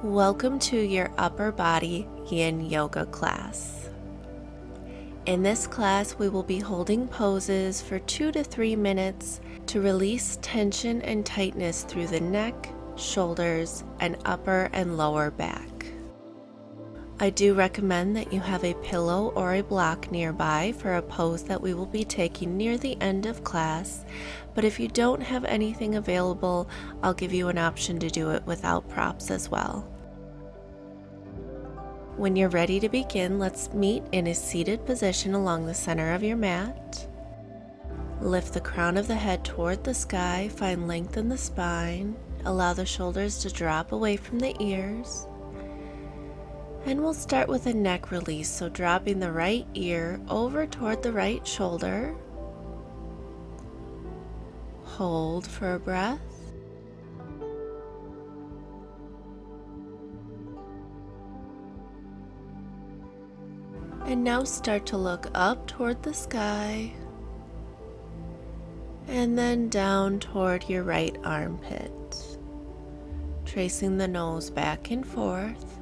Welcome to your upper body yin yoga class. In this class, we will be holding poses for 2 to 3 minutes to release tension and tightness through the neck, shoulders, and upper and lower back. I do recommend that you have a pillow or a block nearby for a pose that we will be taking near the end of class, but if you don't have anything available, I'll give you an option to do it without props as well. When you're ready to begin, let's meet in a seated position along the center of your mat. Lift the crown of the head toward the sky, find length in the spine, allow the shoulders to drop away from the ears. And we'll start with a neck release, so dropping the right ear over toward the right shoulder. Hold for a breath. And now start to look up toward the sky and then down toward your right armpit, tracing the nose back and forth.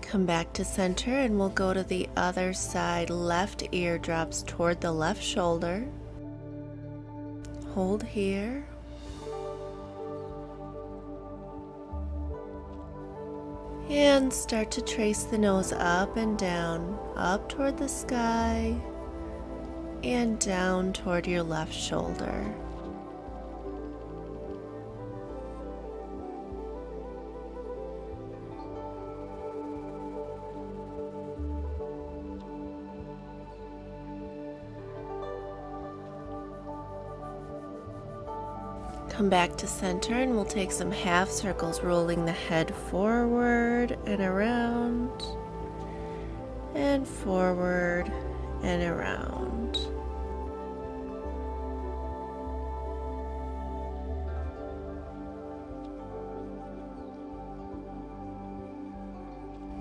Come back to center and we'll go to the other side. Left ear drops toward the left shoulder. Hold here. And start to trace the nose up and down, up toward the sky and down toward your left shoulder. Come back to center and we'll take some half circles, rolling the head forward and around, and forward and around.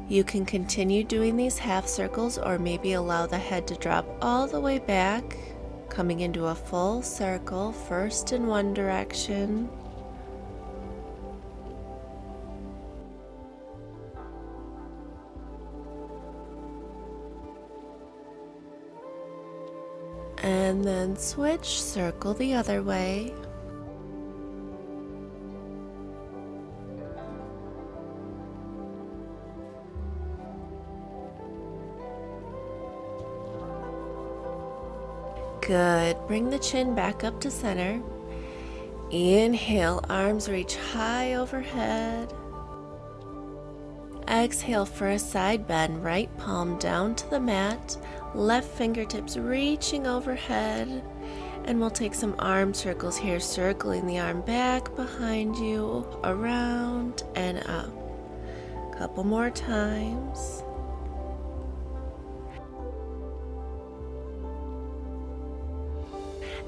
You can continue doing these half circles or maybe allow the head to drop all the way back, coming into a full circle, first in one direction, and then switch, circle the other way. Good. Bring the chin back up to center. Inhale, arms reach high overhead. Exhale for a side bend, right palm down to the mat, left fingertips reaching overhead. And we'll take some arm circles here, circling the arm back behind you, around and up. Couple more times.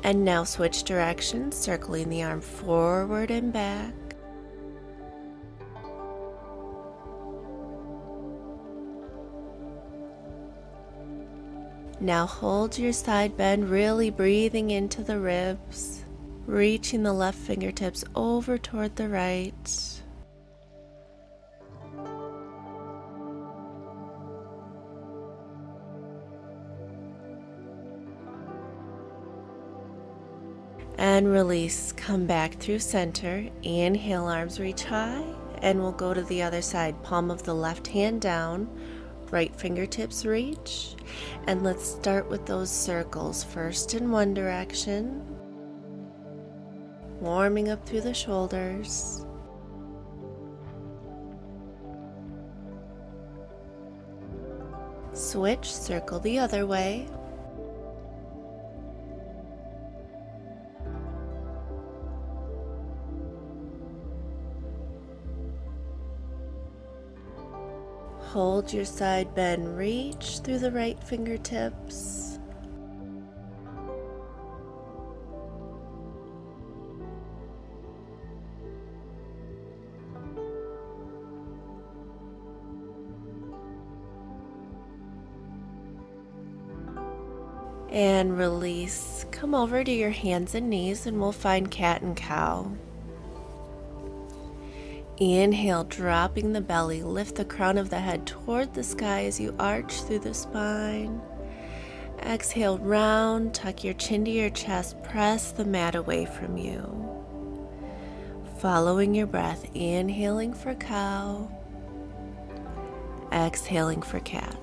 And now switch directions, circling the arm forward and back. Now hold your side bend, really breathing into the ribs, reaching the left fingertips over toward the right. And release, come back through center, inhale, arms reach high, and we'll go to the other side, palm of the left hand down, right fingertips reach, and let's start with those circles, first in one direction, warming up through the shoulders, switch, circle the other way, hold your side bend, reach through the right fingertips. And release. Come over to your hands and knees and we'll find cat and cow. Inhale, dropping the belly. Lift the crown of the head toward the sky as you arch through the spine. Exhale, round, tuck your chin to your chest, press the mat away from you. Following your breath, inhaling for cow, exhaling for cat.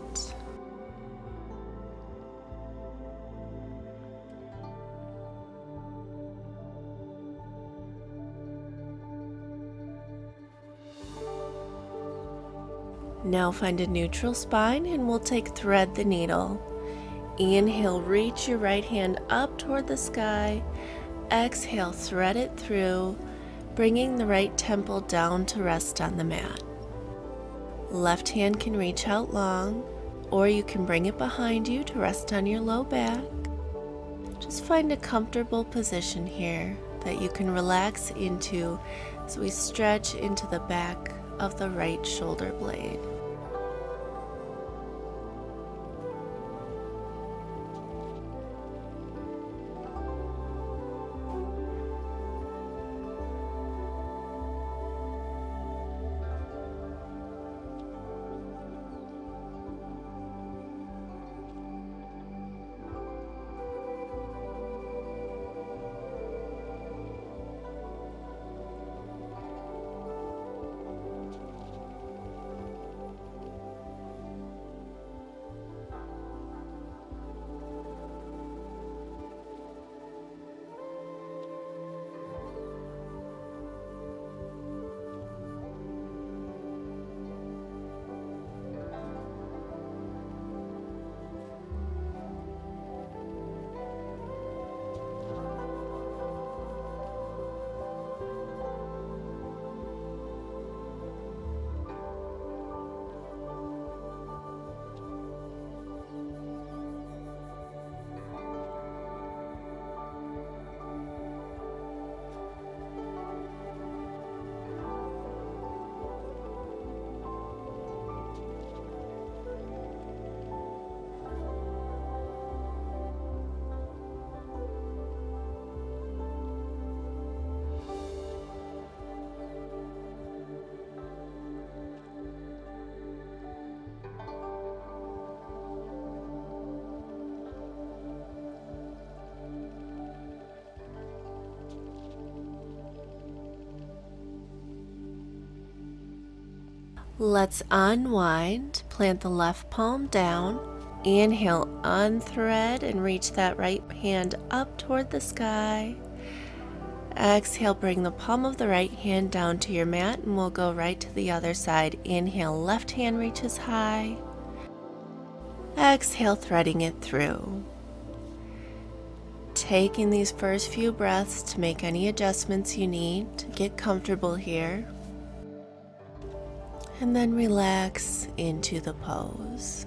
Now find a neutral spine and we'll take thread the needle. Inhale, reach your right hand up toward the sky. Exhale, thread it through, bringing the right temple down to rest on the mat. Left hand can reach out long, or you can bring it behind you to rest on your low back. Just find a comfortable position here that you can relax into as we stretch into the back of the right shoulder blade. Let's unwind, plant the left palm down, inhale, unthread and reach that right hand up toward the sky. Exhale, bring the palm of the right hand down to your mat and we'll go right to the other side. Inhale, left hand reaches high. Exhale, threading it through. Taking these first few breaths to make any adjustments you need to get comfortable here. And then relax into the pose.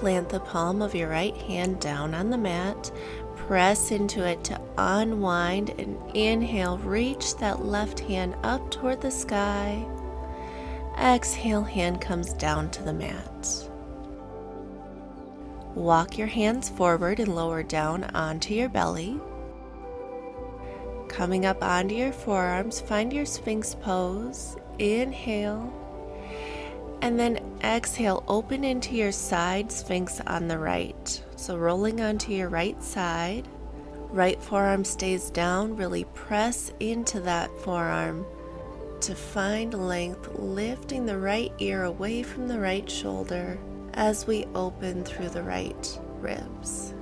Plant the palm of your right hand down on the mat. Press into it to unwind and inhale. Reach that left hand up toward the sky. Exhale, hand comes down to the mat. Walk your hands forward and lower down onto your belly. Coming up onto your forearms, find your Sphinx pose. Inhale. And then exhale, open into your side Sphinx on the right. So rolling onto your right side. Right forearm stays down. Really press into that forearm to find length, lifting the right ear away from the right shoulder as we open through the right ribs.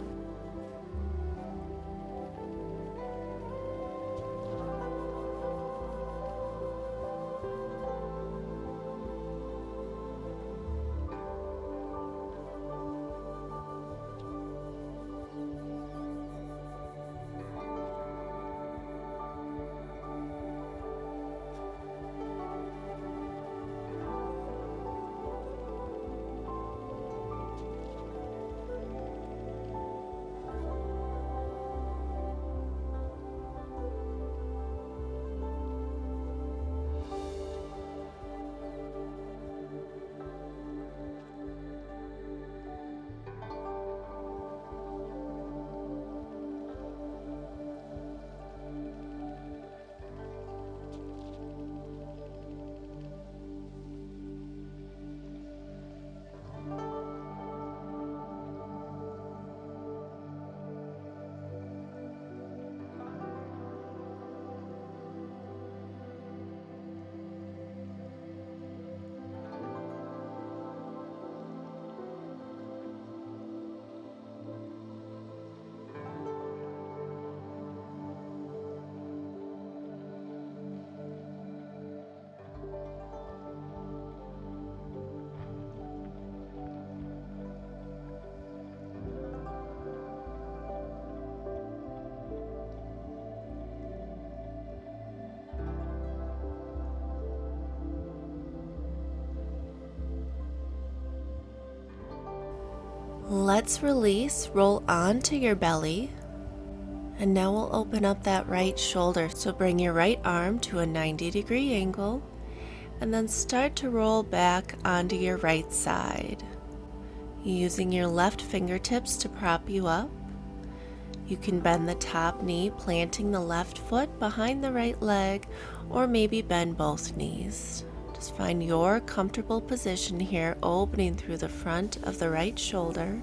Let's release, roll onto your belly, and now we'll open up that right shoulder. So bring your right arm to a 90-degree angle, and then start to roll back onto your right side. Using your left fingertips to prop you up, you can bend the top knee, planting the left foot behind the right leg, or maybe bend both knees. Just find your comfortable position here, opening through the front of the right shoulder.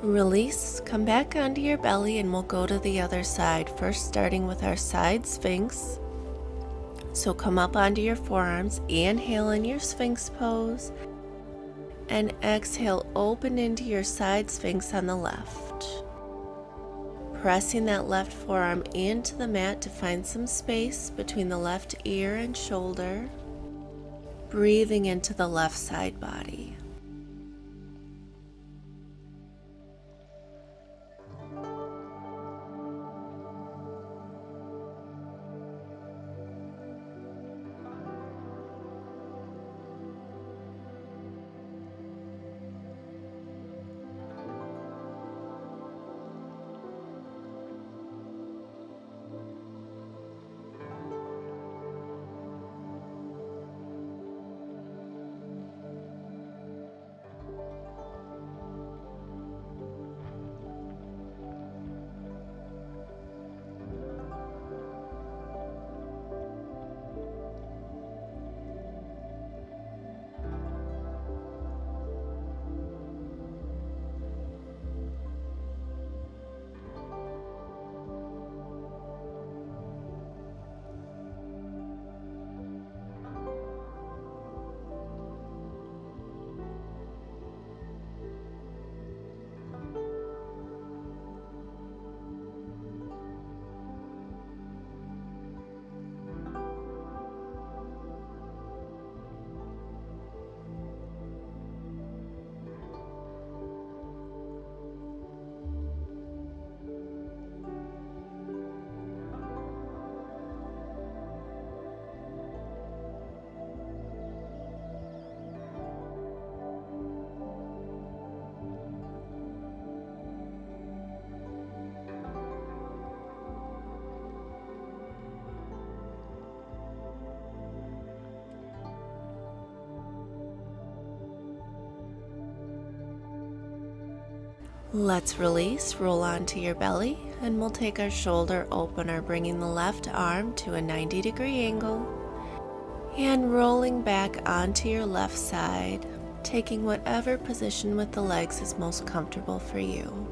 Release, come back onto your belly, and we'll go to the other side. First, starting with our side sphinx. So come up onto your forearms, inhale in your sphinx pose, and exhale, open into your side sphinx on the left. Pressing that left forearm into the mat to find some space between the left ear and shoulder. Breathing into the left side body. Let's release, roll onto your belly, and we'll take our shoulder opener, bringing the left arm to a 90-degree angle, and rolling back onto your left side, taking whatever position with the legs is most comfortable for you.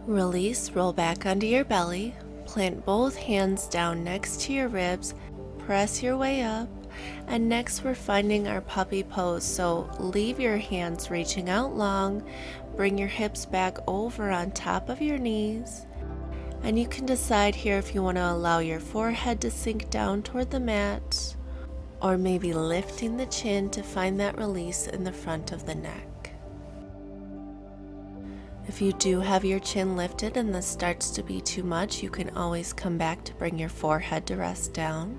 Release, roll back onto your belly, plant both hands down next to your ribs, Press your way up. And next we're finding our puppy pose. So leave your hands reaching out long. Bring your hips back over on top of your knees. And you can decide here if you want to allow your forehead to sink down toward the mat, or maybe lifting the chin to find that release in the front of the neck. If you do have your chin lifted and this starts to be too much, you can always come back to bring your forehead to rest down.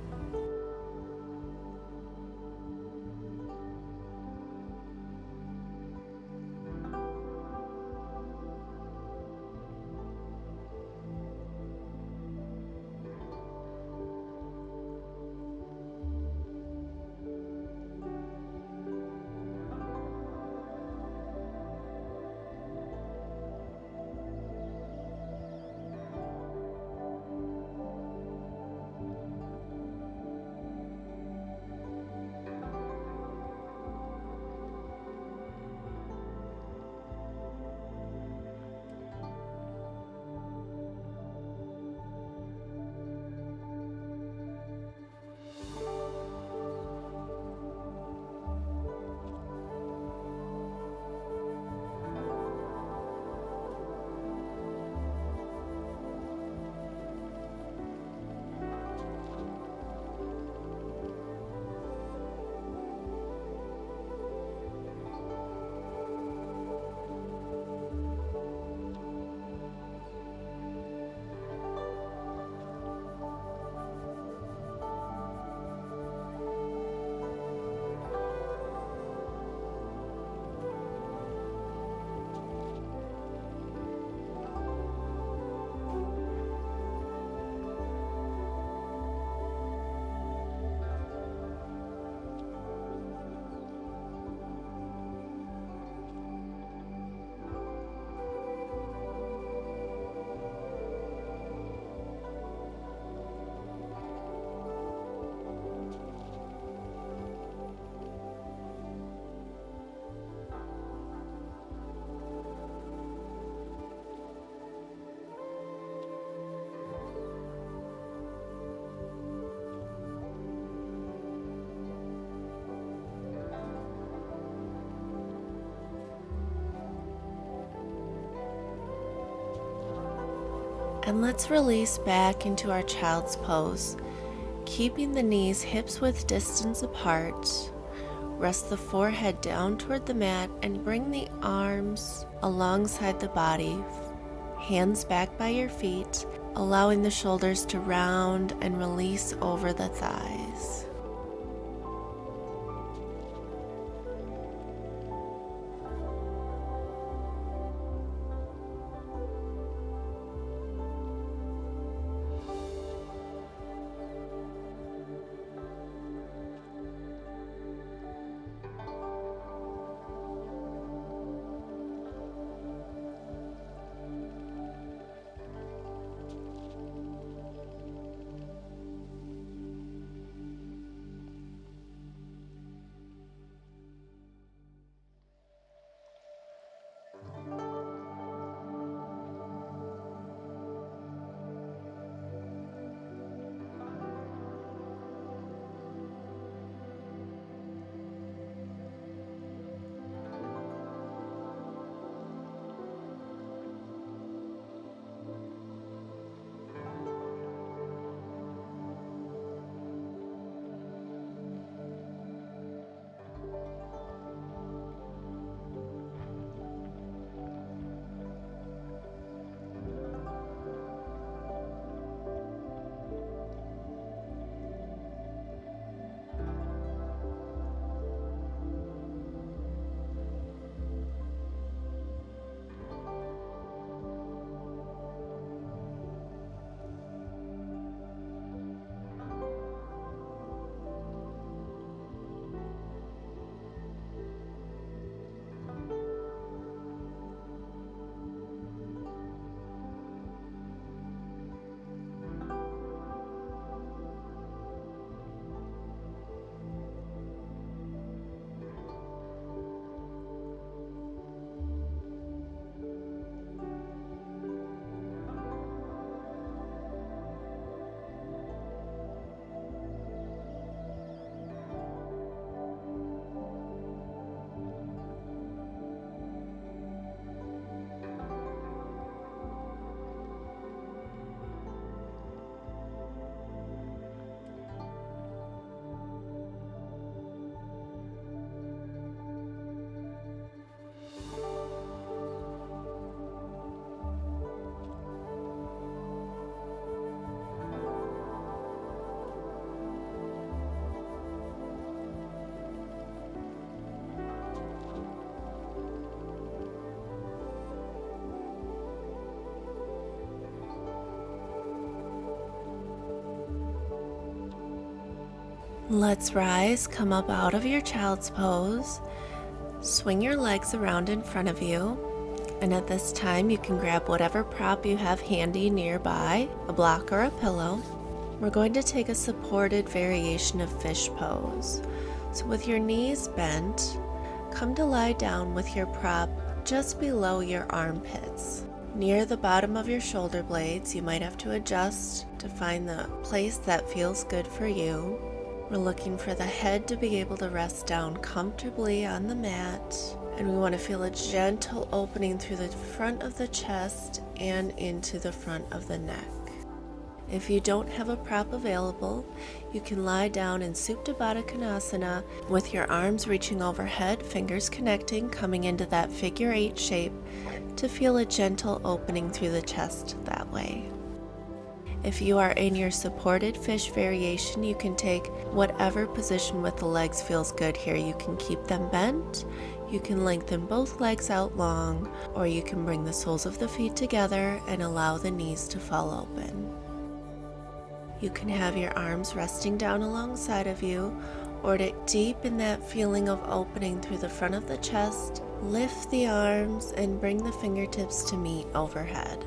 And let's release back into our child's pose, keeping the knees hips width distance apart. Rest the forehead down toward the mat and bring the arms alongside the body, hands back by your feet, allowing the shoulders to round and release over the thighs. Let's rise, come up out of your child's pose. Swing your legs around in front of you. And at this time, you can grab whatever prop you have handy nearby, a block or a pillow. We're going to take a supported variation of fish pose. So with your knees bent, come to lie down with your prop just below your armpits. Near the bottom of your shoulder blades, you might have to adjust to find the place that feels good for you. We're looking for the head to be able to rest down comfortably on the mat, and we want to feel a gentle opening through the front of the chest and into the front of the neck. If you don't have a prop available, you can lie down in Supta Baddha Konasana with your arms reaching overhead, fingers connecting, coming into that figure 8 shape to feel a gentle opening through the chest that way. If you are in your supported fish variation, you can take whatever position with the legs feels good here. You can keep them bent, you can lengthen both legs out long, or you can bring the soles of the feet together and allow the knees to fall open. You can have your arms resting down alongside of you, or to deepen that feeling of opening through the front of the chest, lift the arms and bring the fingertips to meet overhead.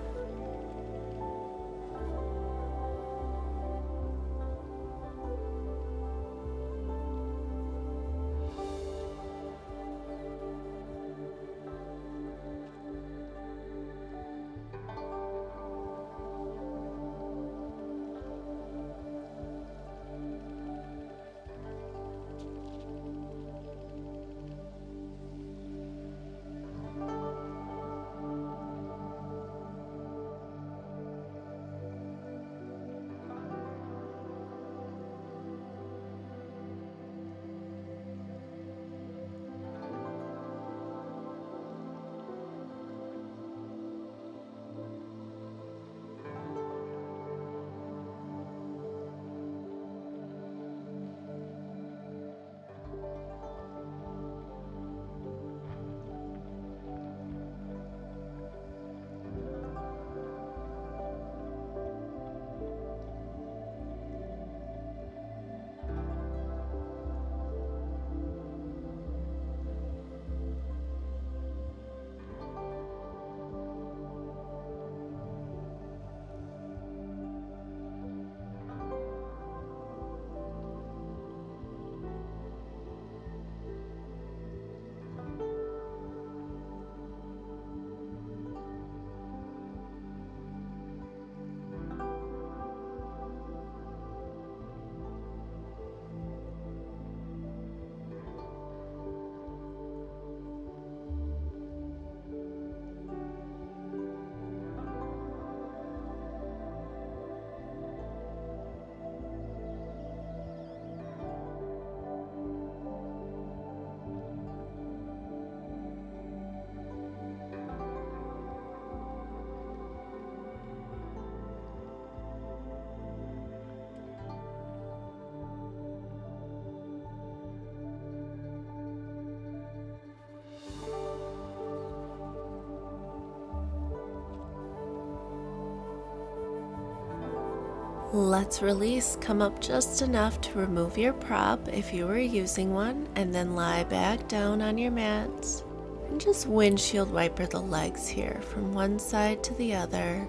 Let's release, come up just enough to remove your prop if you were using one, and then lie back down on your mat and just windshield wiper the legs here from one side to the other,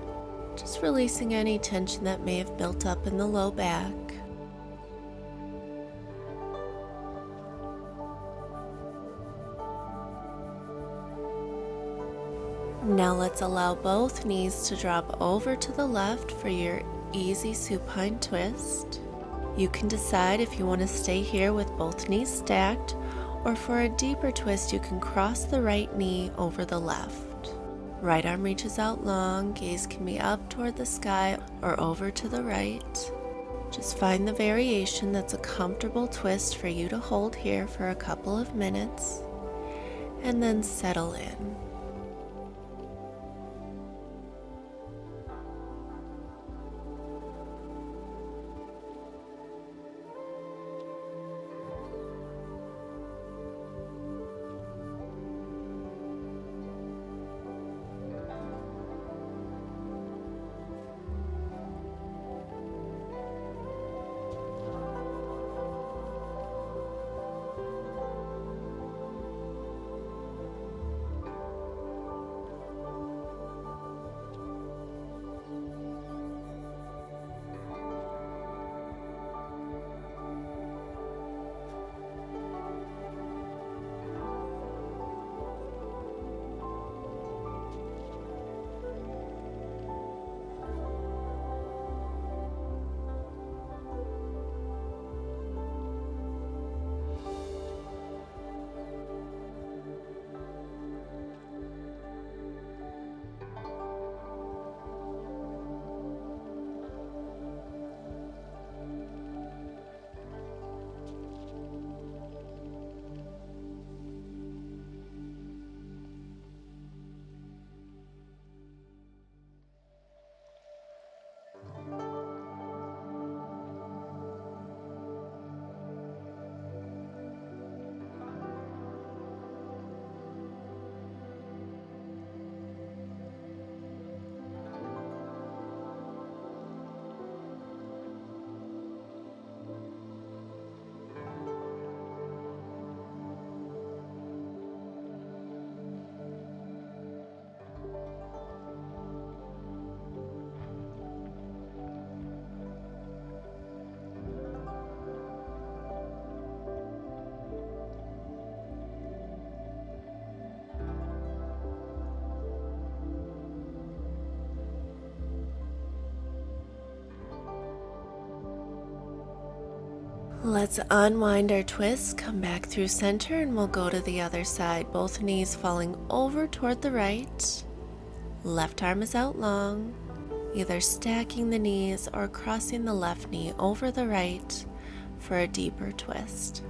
just releasing any tension that may have built up in the low back. Now let's allow both knees to drop over to the left for your easy supine twist. You can decide if you want to stay here with both knees stacked, or for a deeper twist you can cross the right knee over the left. Right arm reaches out long, gaze can be up toward the sky or over to the right. Just find the variation that's a comfortable twist for you to hold here for a couple of minutes, and then settle in. Let's unwind our twist, come back through center, and we'll go to the other side. Both knees falling over toward the right. Left arm is out long, either stacking the knees or crossing the left knee over the right for a deeper twist.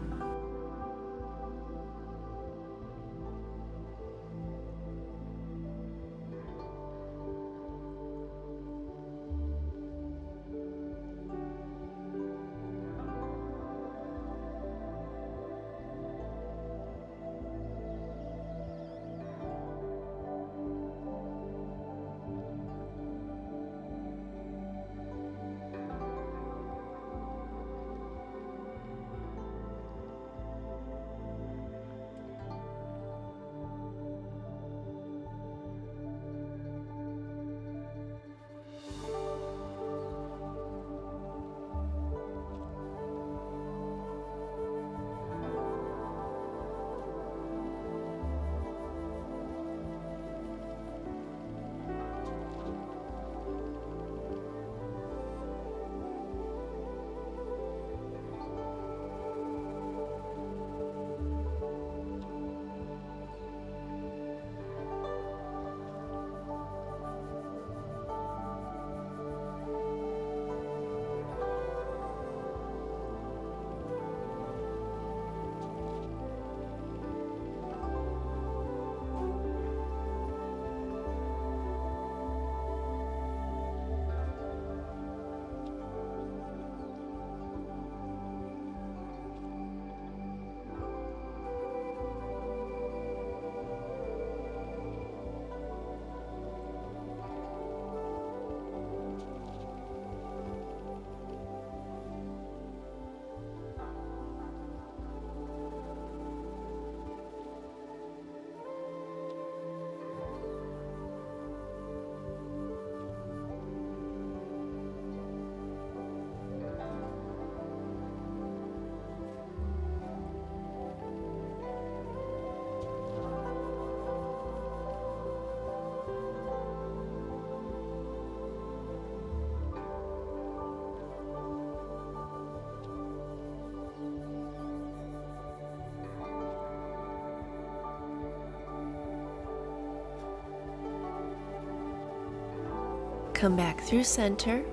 Come back through center,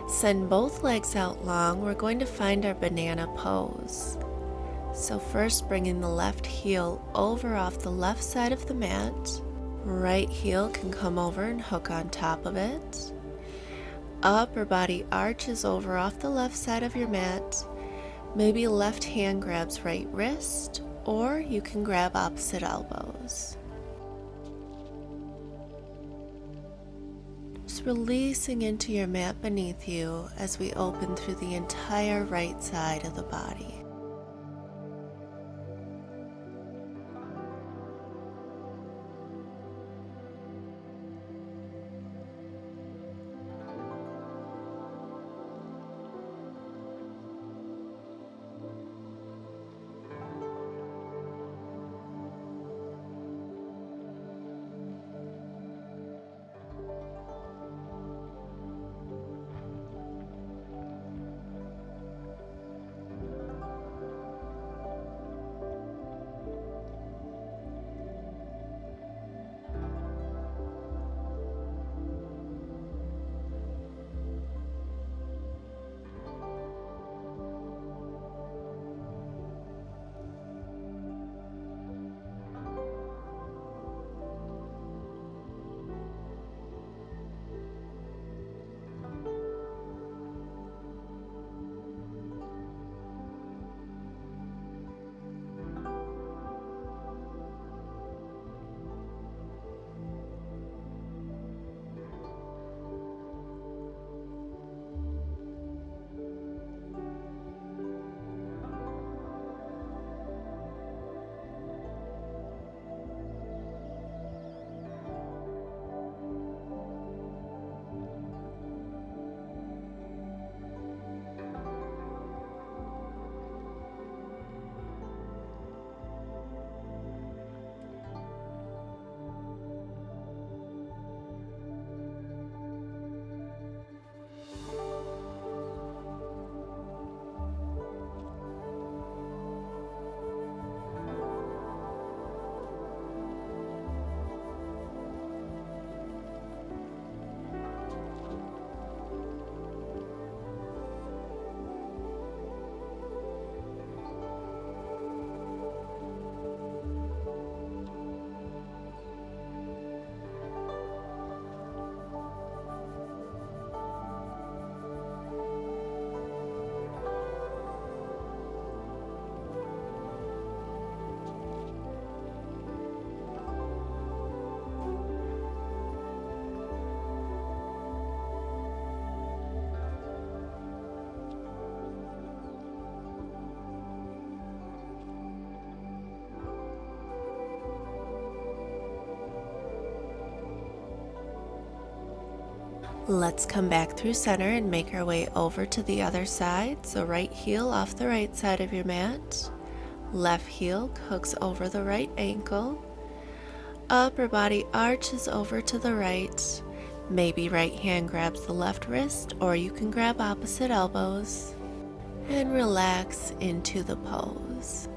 send both legs out long. We're going to find our banana pose. So first, bringing the left heel over off the left side of the mat. Right heel can come over and hook on top of it. Upper body arches over off the left side of your mat. Maybe left hand grabs right wrist, or you can grab opposite elbows. Just releasing into your mat beneath you as we open through the entire right side of the body. Let's come back through center and make our way over to the other side. So right heel off the right side of your mat. Left heel hooks over the right ankle. Upper body arches over to the right. Maybe right hand grabs the left wrist, or you can grab opposite elbows. And relax into the pose.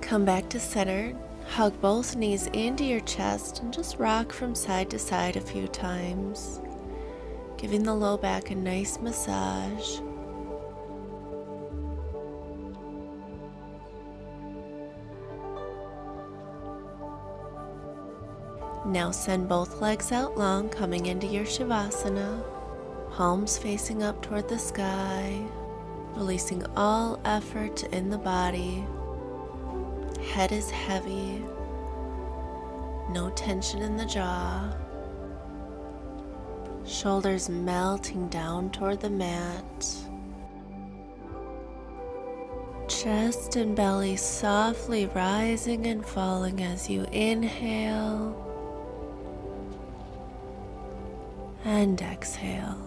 Come back to center, hug both knees into your chest, and just rock from side to side a few times, giving the low back a nice massage. Now send both legs out long, coming into your Shavasana, palms facing up toward the sky, releasing all effort in the body. Head is heavy, no tension in the jaw, shoulders melting down toward the mat, chest and belly softly rising and falling as you inhale and exhale.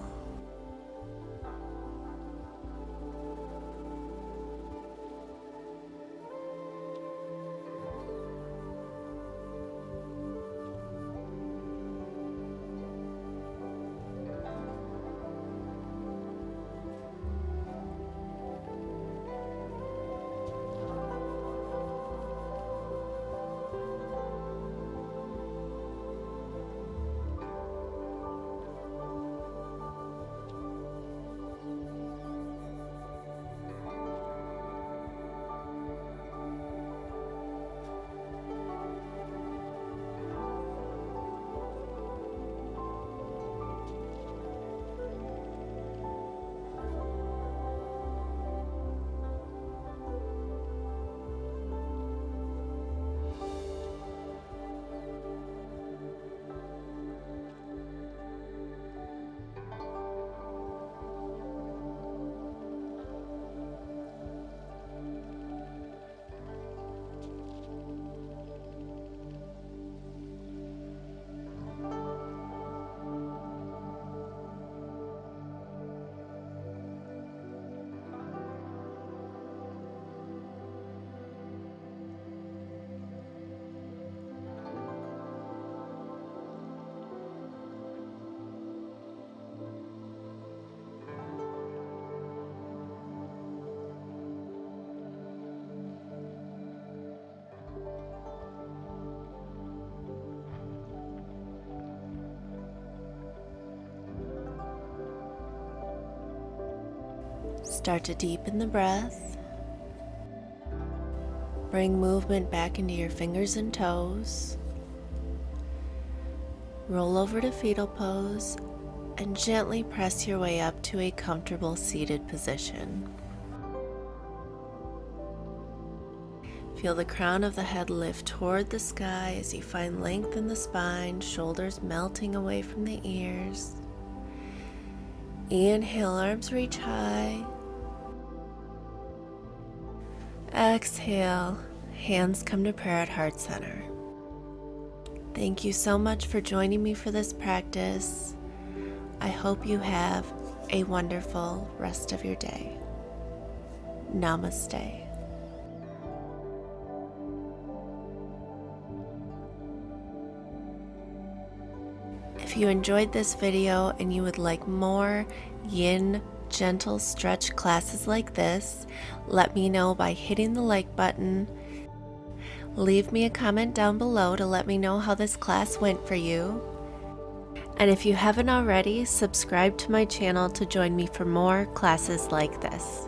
Start to deepen the breath. Bring movement back into your fingers and toes. Roll over to fetal pose and gently press your way up to a comfortable seated position. Feel the crown of the head lift toward the sky as you find length in the spine, shoulders melting away from the ears. Inhale, arms reach high. Exhale, hands come to prayer at heart center. Thank you so much for joining me for this practice. I hope you have a wonderful rest of your day. Namaste. If you enjoyed this video and you would like more yin gentle stretch classes like this, let me know by hitting the like button. Leave me a comment down below to let me know how this class went for you. And if you haven't already, subscribe to my channel to join me for more classes like this.